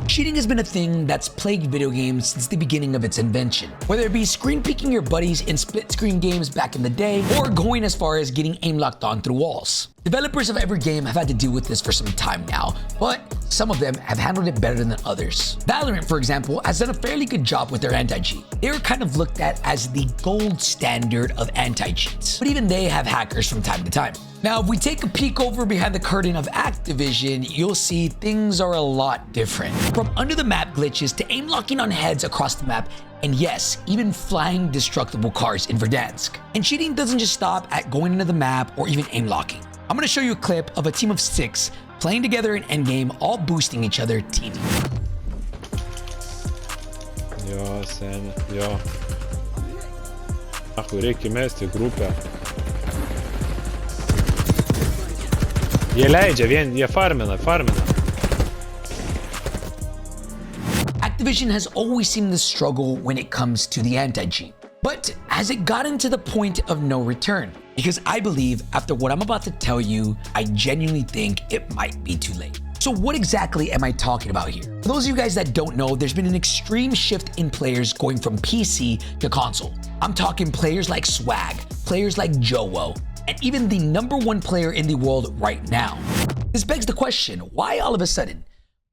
Cheating has been a thing that's plagued video games since the beginning of its invention. Whether it be screen peeking your buddies in split screen games back in the day, or going as far as getting aim locked on through walls. Developers of every game have had to deal with this for some time now, but some of them have handled it better than others. Valorant, for example, has done a fairly good job with their anti-cheat. They were kind of looked at as the gold standard of anti-cheats, but even they have hackers from time to time. Now, if we take a peek over behind the curtain of Activision, you'll see things are a lot different. From under the map glitches to aim locking on heads across the map, and yes, even flying destructible cars in Verdansk. And cheating doesn't just stop at going into the map or even aim locking. I'm gonna show you a clip of a team of 6 playing together in endgame, all boosting each other team. Jo, sen, jo. Nahoj, reikia mesti grupę. Jie leidžia, jie farmina. Activision has always seemed to struggle when it comes to the anti-cheat. But has it gotten to the point of no return? Because I believe, after what I'm about to tell you, I genuinely think it might be too late. So what exactly am I talking about here? For those of you guys that don't know, there's been an extreme shift in players going from PC to console. I'm talking players like Swag, players like Joe, and even the #1 player in the world right now. This begs the question, why all of a sudden?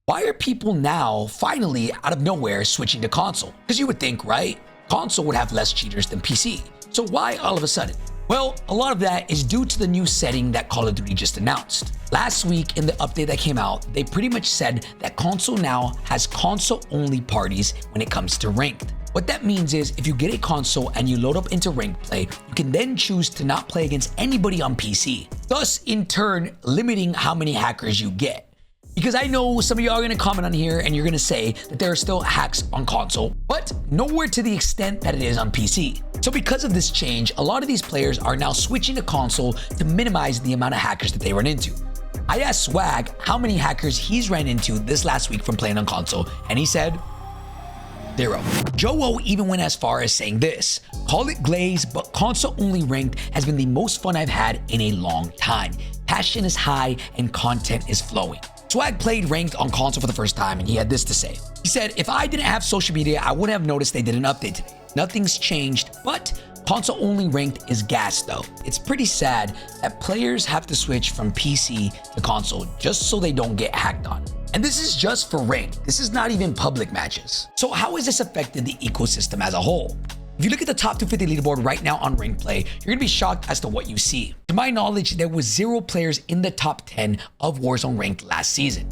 Why are people now finally out of nowhere switching to console? Because you would think, right? Console would have less cheaters than PC. So why all of a sudden? Well, a lot of that is due to the new setting that Call of Duty just announced. Last week in the update that came out, they pretty much said that console now has console-only parties when it comes to ranked. What that means is if you get a console and you load up into ranked play, you can then choose to not play against anybody on PC, thus in turn limiting how many hackers you get. Because I know some of y'all are gonna comment on here and you're gonna say that there are still hacks on console, but nowhere to the extent that it is on PC. So because of this change, a lot of these players are now switching to console to minimize the amount of hackers that they run into. I asked Swag how many hackers he's ran into this last week from playing on console, and he said, 0. Joe even went as far as saying this: call it glaze, but console-only ranked has been the most fun I've had in a long time. Passion is high and content is flowing. Swag played ranked on console for the first time and he had this to say. He said, if I didn't have social media, I wouldn't have noticed they did an update today. Nothing's changed, but console-only ranked is gas though. It's pretty sad that players have to switch from PC to console just so they don't get hacked on. And this is just for ranked. This is not even public matches. So how has this affected the ecosystem as a whole? If you look at the top 250 leaderboard right now on ranked play, you're gonna be shocked as to what you see. To my knowledge, there was 0 players in the top 10 of Warzone ranked last season.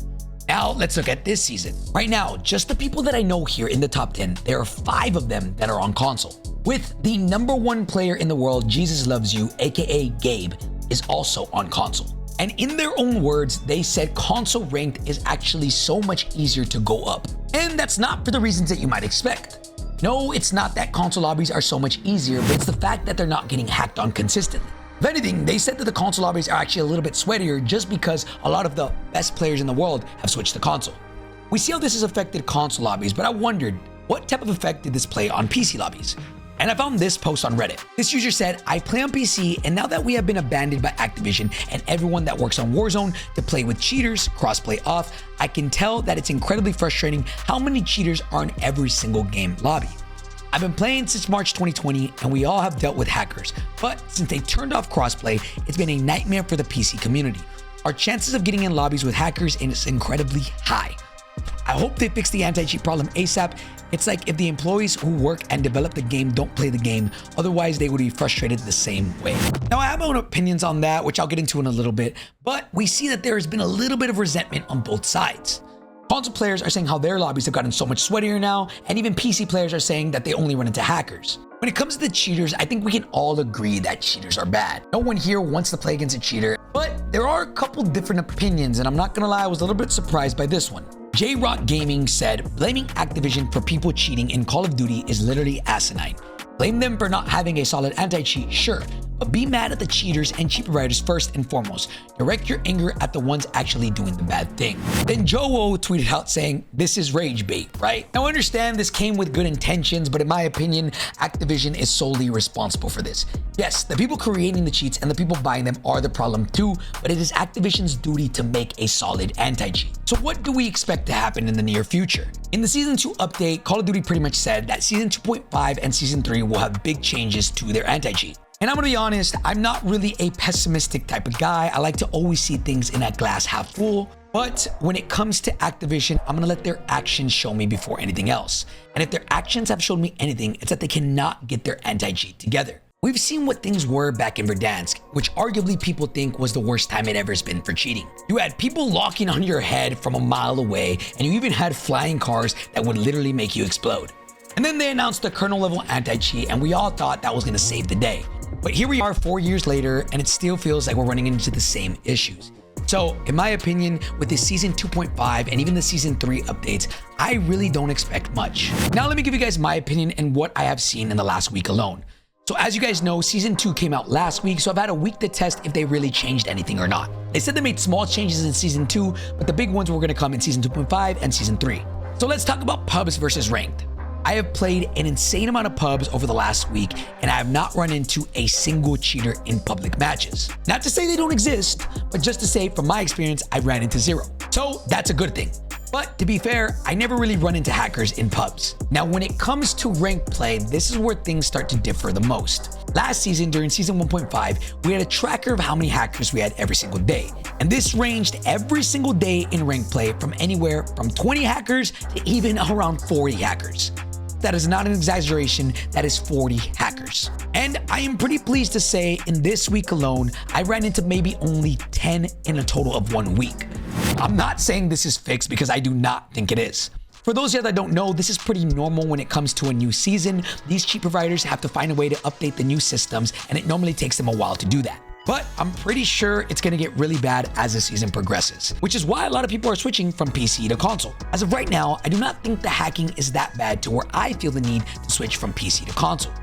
Now let's look at this season. Right now, just the people that I know here in the top 10, there are 5 of them that are on console. With the #1 player in the world, Jesus Loves You, aka Gabe, is also on console. And in their own words, they said console ranked is actually so much easier to go up. And that's not for the reasons that you might expect. No, it's not that console lobbies are so much easier, but it's the fact that they're not getting hacked on consistently. If anything, they said that the console lobbies are actually a little bit sweatier just because a lot of the best players in the world have switched to console. We see how this has affected console lobbies, but I wondered, what type of effect did this play on PC lobbies? And I found this post on Reddit. This user said, I play on PC, and now that we have been abandoned by Activision and everyone that works on Warzone to play with cheaters, crossplay off, I can tell that it's incredibly frustrating how many cheaters are in every single game lobby. I've been playing since March 2020, and we all have dealt with hackers, but since they turned off crossplay, it's been a nightmare for the PC community. Our chances of getting in lobbies with hackers is incredibly high. I hope they fix the anti-cheat problem ASAP. It's like if the employees who work and develop the game don't play the game, otherwise they would be frustrated the same way. Now I have my own opinions on that, which I'll get into in a little bit, but we see that there has been a little bit of resentment on both sides. Console players are saying how their lobbies have gotten so much sweatier now, and even PC players are saying that they only run into hackers. When it comes to the cheaters, I think we can all agree that cheaters are bad. No one here wants to play against a cheater, but there are a couple different opinions, and I'm not gonna lie, I was a little bit surprised by this one. J-Rock Gaming said, blaming Activision for people cheating in Call of Duty is literally asinine. Blame them for not having a solid anti-cheat, sure, But be mad at the cheaters and cheat providers first and foremost. Direct your anger at the ones actually doing the bad thing. Then Joe tweeted out saying, "This is rage bait," right? Now I understand this came with good intentions, but in my opinion, Activision is solely responsible for this. Yes, the people creating the cheats and the people buying them are the problem too, but it is Activision's duty to make a solid anti-cheat. So what do we expect to happen in the near future? In the Season 2 update, Call of Duty pretty much said that Season 2.5 and Season 3 will have big changes to their anti-cheat. And I'm gonna be honest, I'm not really a pessimistic type of guy. I like to always see things in a glass half full. But when it comes to Activision, I'm gonna let their actions show me before anything else. And if their actions have shown me anything, it's that they cannot get their anti-cheat together. We've seen what things were back in Verdansk, which arguably people think was the worst time it ever's been for cheating. You had people locking on your head from a mile away, and you even had flying cars that would literally make you explode. And then they announced the kernel level anti-cheat, and we all thought that was gonna save the day. But here we are 4 years later, and it still feels like we're running into the same issues. So, in my opinion, with the Season 2.5 and even the Season 3 updates, I really don't expect much. Now let me give you guys my opinion and what I have seen in the last week alone. So as you guys know, Season 2 came out last week, so I've had a week to test if they really changed anything or not. They said they made small changes in Season 2, but the big ones were gonna come in Season 2.5 and Season 3. So let's talk about pubs versus ranked. I have played an insane amount of pubs over the last week, and I have not run into a single cheater in public matches. Not to say they don't exist, but just to say from my experience, I ran into 0. So that's a good thing. But to be fair, I never really run into hackers in pubs. Now, when it comes to ranked play, this is where things start to differ the most. Last season, during Season 1.5, we had a tracker of how many hackers we had every single day. And this ranged every single day in ranked play from anywhere from 20 hackers to even around 40 hackers. That is not an exaggeration, that is 40 hackers. And I am pretty pleased to say in this week alone, I ran into maybe only 10 in a total of 1 week. I'm not saying this is fixed because I do not think it is. For those of you that don't know, this is pretty normal when it comes to a new season. These cheat providers have to find a way to update the new systems, and it normally takes them a while to do that. But I'm pretty sure it's gonna get really bad as the season progresses, which is why a lot of people are switching from PC to console. As of right now, I do not think the hacking is that bad to where I feel the need to switch from PC to console.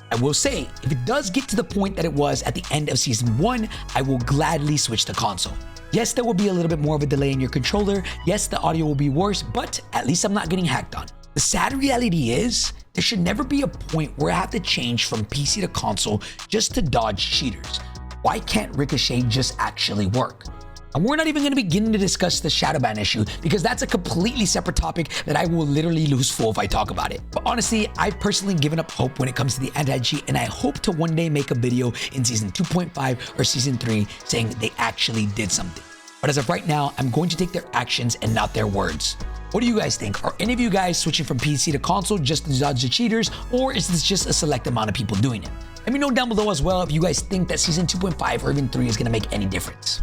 I will say, if it does get to the point that it was at the end of Season 1, I will gladly switch to console. Yes, there will be a little bit more of a delay in your controller. Yes, the audio will be worse, but at least I'm not getting hacked on. The sad reality is, there should never be a point where I have to change from PC to console just to dodge cheaters. Why can't Ricochet just actually work? And we're not even gonna begin to discuss the shadow ban issue because that's a completely separate topic that I will literally lose full if I talk about it. But honestly, I've personally given up hope when it comes to the anti-cheat, and I hope to one day make a video in Season 2.5 or Season 3 saying they actually did something. But as of right now, I'm going to take their actions and not their words. What do you guys think? Are any of you guys switching from PC to console just to dodge the cheaters, or is this just a select amount of people doing it? Let me know down below as well if you guys think that Season 2.5 or even 3 is gonna make any difference.